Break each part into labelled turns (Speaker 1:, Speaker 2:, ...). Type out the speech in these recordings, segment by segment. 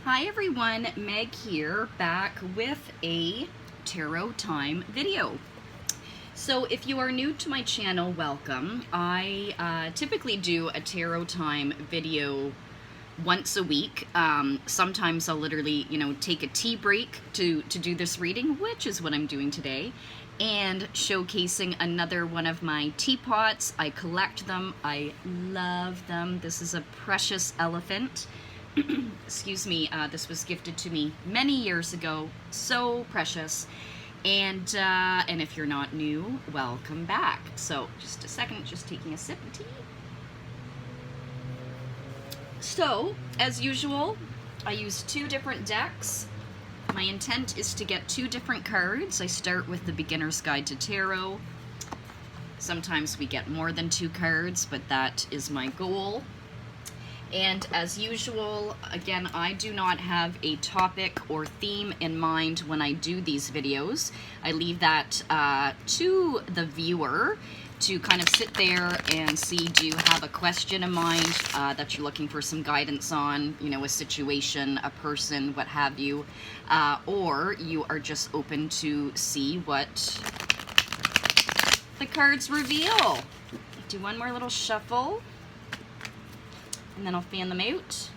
Speaker 1: Hi everyone, Meg here, back with a tarot time video. So if you are new to my channel, welcome. I typically do a tarot time video once a week. Sometimes I'll literally, take a tea break to do this reading, which is what I'm doing today, and showcasing another one of my teapots. I collect them. I love them. This is a precious elephant. Excuse me, this was gifted to me many years ago. So precious. And if you're not new, welcome back. So just a second, just taking a sip of tea. So, as usual, I use two different decks. My intent is to get two different cards. I start with the Beginner's Guide to Tarot. Sometimes we get more than two cards, but that is my goal. And as usual, again, I do not have a topic or theme in mind when I do these videos. I leave that to the viewer to kind of sit there and see, do you have a question in mind that you're looking for some guidance on, a situation, a person, what have you, or you are just open to see what the cards reveal. Do one more little shuffle, and then I'll fan them out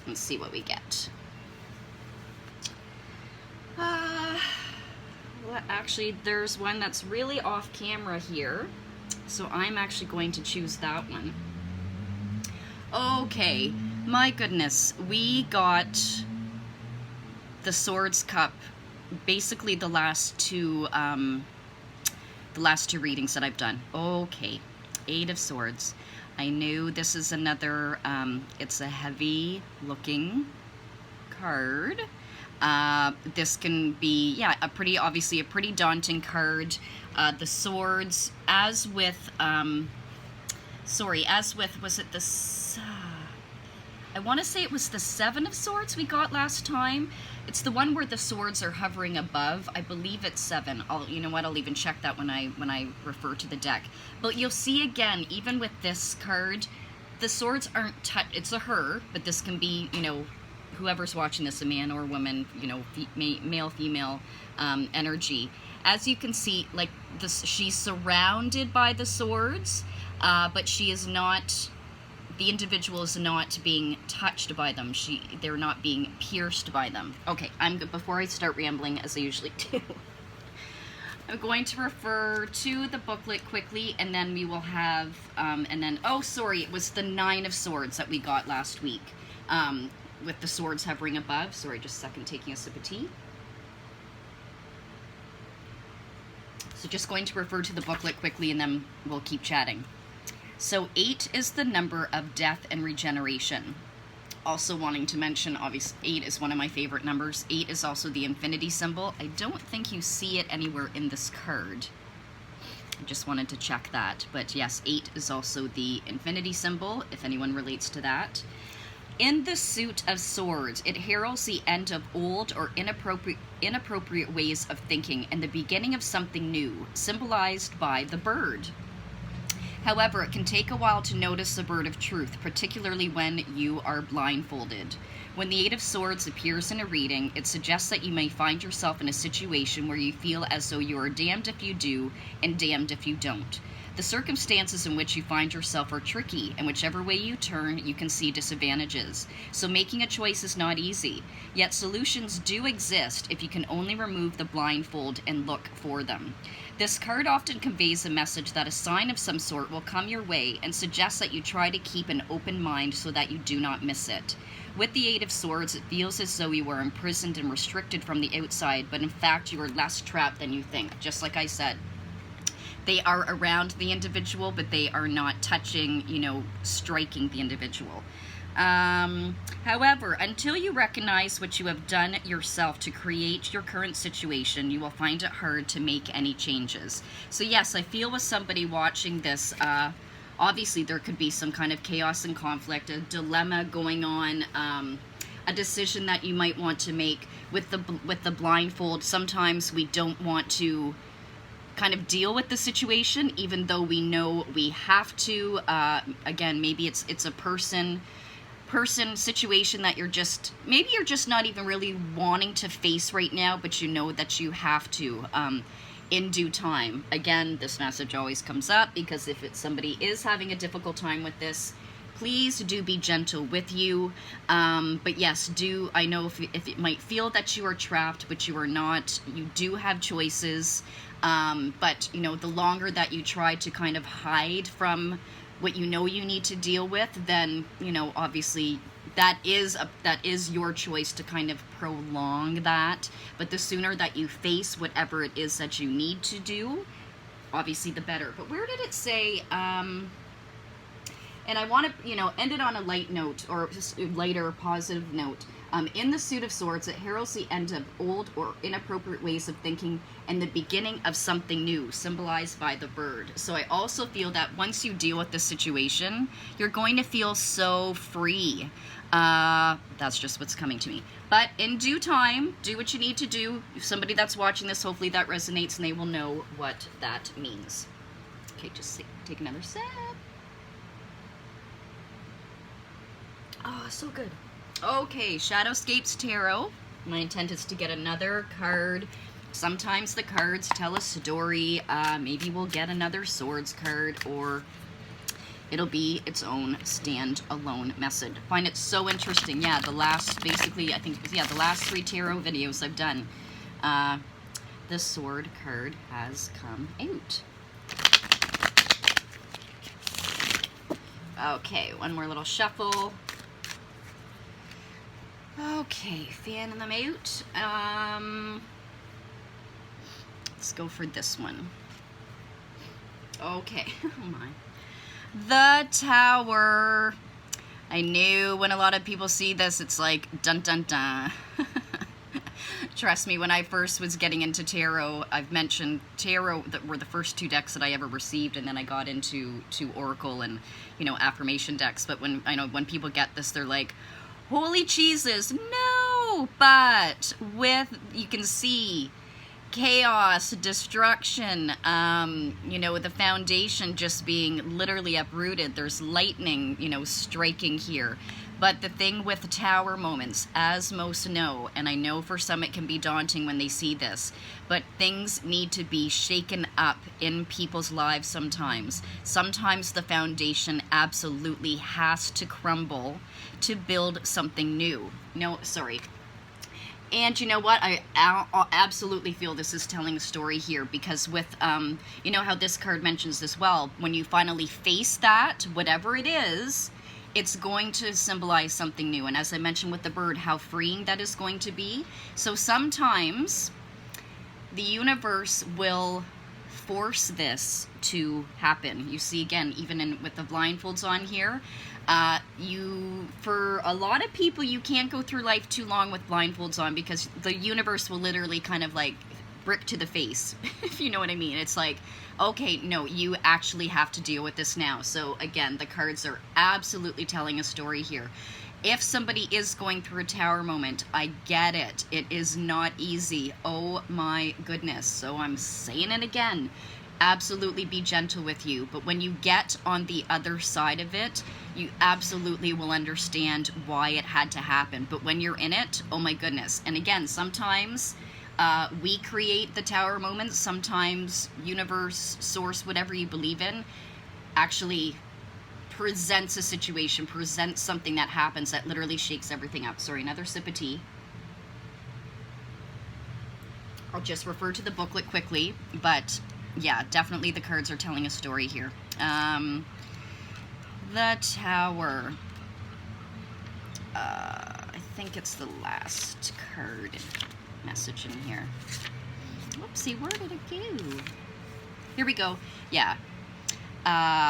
Speaker 1: and see what we get. Well, actually, there's one that's really off camera here, so I'm actually going to choose that one. Okay, my goodness, we got the Swords Cup, basically the last two readings that I've done. Okay, Eight of Swords. I know this is another, it's a heavy looking card. This can be, obviously a pretty daunting card. The swords, as with, was it the, I want to say it was the Seven of Swords we got last time. It's the one where the swords are hovering above. I believe it's 7. I'll even check that when I refer to the deck. But you'll see again, even with this card, the swords aren't touched. It's a her, but this can be, whoever's watching this, a man or a woman, male, female energy. As you can see, like this, she's surrounded by the swords, but she is not. The individual is not being touched by them. They're not being pierced by them. Okay, before I start rambling, as I usually do, I'm going to refer to the booklet quickly, and then we will have, it was the Nine of Swords that we got last week, with the swords hovering above. Sorry, just a second, taking a sip of tea. So just going to refer to the booklet quickly, and then we'll keep chatting. So 8 is the number of death and regeneration. Also wanting to mention, obviously, 8 is one of my favorite numbers. 8 is also the infinity symbol. I don't think you see it anywhere in this card. I just wanted to check that. But yes, 8 is also the infinity symbol, if anyone relates to that. In the Suit of Swords, it heralds the end of old or inappropriate ways of thinking and the beginning of something new, symbolized by the bird. However, it can take a while to notice the bird of truth, particularly when you are blindfolded. When the Eight of Swords appears in a reading, it suggests that you may find yourself in a situation where you feel as though you are damned if you do and damned if you don't. The circumstances in which you find yourself are tricky, and whichever way you turn, you can see disadvantages. So making a choice is not easy. Yet solutions do exist if you can only remove the blindfold and look for them. This card often conveys a message that a sign of some sort will come your way and suggests that you try to keep an open mind so that you do not miss it. With the Eight of Swords, it feels as though you are imprisoned and restricted from the outside, but in fact you are less trapped than you think. Just like I said, they are around the individual, but they are not touching, striking the individual. However, until you recognize what you have done yourself to create your current situation, you will find it hard to make any changes. So yes, I feel with somebody watching this, obviously there could be some kind of chaos and conflict, a dilemma going on, a decision that you might want to make with the blindfold. Sometimes we don't want to kind of deal with the situation, even though we know we have to. Again, maybe it's a person person, situation that maybe you're just not even really wanting to face right now, but you know that you have to in due time. Again, this message always comes up because if somebody is having a difficult time with this, please do be gentle with you. But yes, I know if it might feel that you are trapped, but you are not. You do have choices. But, you know, the longer that you try to kind of hide from what you know you need to deal with, then, you know, obviously that is your choice to kind of prolong that. But the sooner that you face whatever it is that you need to do, obviously the better. But where did it say, and I want to, you know, end it on a light note, or just a lighter, positive note. In the Suit of Swords, it heralds the end of old or inappropriate ways of thinking and the beginning of something new, symbolized by the bird. So I also feel that once you deal with this situation, you're going to feel so free. That's just what's coming to me. But in due time, do what you need to do. If somebody that's watching this, hopefully that resonates and they will know what that means. Okay, just take another sip. Oh, so good. Okay, Shadowscapes Tarot. My intent is to get another card. Sometimes the cards tell a story. Maybe we'll get another Swords card, or it'll be its own stand-alone message. I find it so interesting. Yeah, the last 3 tarot videos I've done, the Sword card has come out. Okay, one more little shuffle. Okay, fanning them out. Let's go for this one. Okay, oh my. The Tower. I knew when a lot of people see this, it's like, dun dun dun. Trust me, when I first was getting into tarot, I've mentioned tarot that were the first 2 decks that I ever received, and then I got into Oracle and, you know, affirmation decks. But when people get this, they're like, holy cheeses, no! But you can see chaos, destruction, you know, the foundation just being literally uprooted. There's lightning, you know, striking here. But the thing with tower moments, as most know, and I know for some it can be daunting when they see this, but things need to be shaken up in people's lives sometimes. Sometimes the foundation absolutely has to crumble to build something new. No, sorry. And you know what? I absolutely feel this is telling a story here, because with, you know how this card mentions as well, when you finally face that, whatever it is, it's going to symbolize something new. And as I mentioned with the bird, how freeing that is going to be. So sometimes the universe will force this to happen. You see, again, even with the blindfolds on here, for a lot of people, you can't go through life too long with blindfolds on, because the universe will literally kind of like brick to the face, if you know what I mean. It's like, okay, no, you actually have to deal with this now. So again, the cards are absolutely telling a story here. If somebody is going through a tower moment, I get it. It is not easy. Oh my goodness. So I'm saying it again. Absolutely be gentle with you. But when you get on the other side of it, you absolutely will understand why it had to happen. But when you're in it, oh my goodness. And again, sometimes we create the tower moments. Sometimes universe, source, whatever you believe in, actually presents a situation, presents something that happens that literally shakes everything up. Sorry, another sip of tea. I'll just refer to the booklet quickly, but yeah, definitely the cards are telling a story here. The Tower. I think it's the last card message in here. Whoopsie, where did it go? Here we go. Yeah.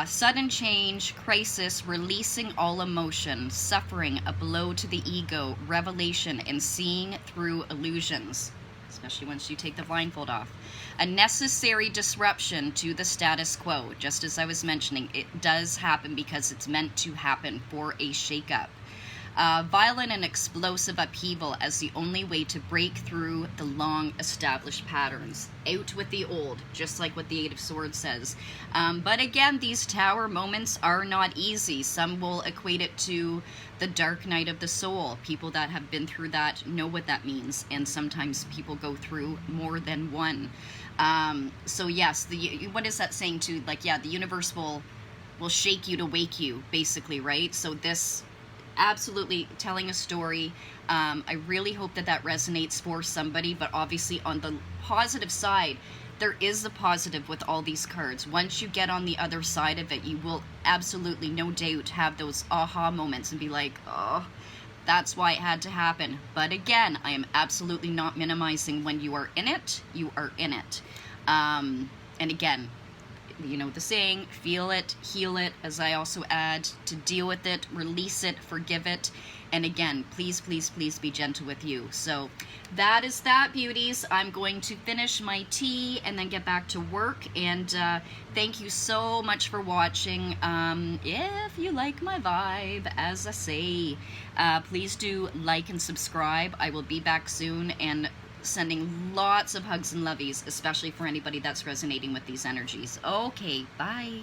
Speaker 1: Sudden change, crisis, releasing all emotion, suffering, a blow to the ego, revelation, and seeing through illusions, especially once you take the blindfold off. A necessary disruption to the status quo. Just as I was mentioning, it does happen because it's meant to happen for a shakeup. Violent and explosive upheaval as the only way to break through the long established patterns. Out with the old, just like what the Eight of Swords says. But again, these tower moments are not easy. Some will equate it to the dark night of the soul. People that have been through that know what that means, and sometimes people go through more than one. So yes, what is that saying to, like, yeah, the universe will shake you to wake you, basically, right? So this, absolutely telling a story. I really hope that that resonates for somebody, but obviously on the positive side, there is a positive with all these cards. Once you get on the other side of it, you will absolutely, no doubt, have those aha moments and be like, oh, that's why it had to happen. But again, I am absolutely not minimizing when you are in it, you are in it. And again, you know the saying, feel it, heal it, as I also add, to deal with it, release it, forgive it. And again, please, please, please be gentle with you. So that is that, beauties. I'm going to finish my tea and then get back to work. And thank you so much for watching. If you like my vibe, as I say, please do like and subscribe. I will be back soon, and sending lots of hugs and lovies, especially for anybody that's resonating with these energies. Okay, bye.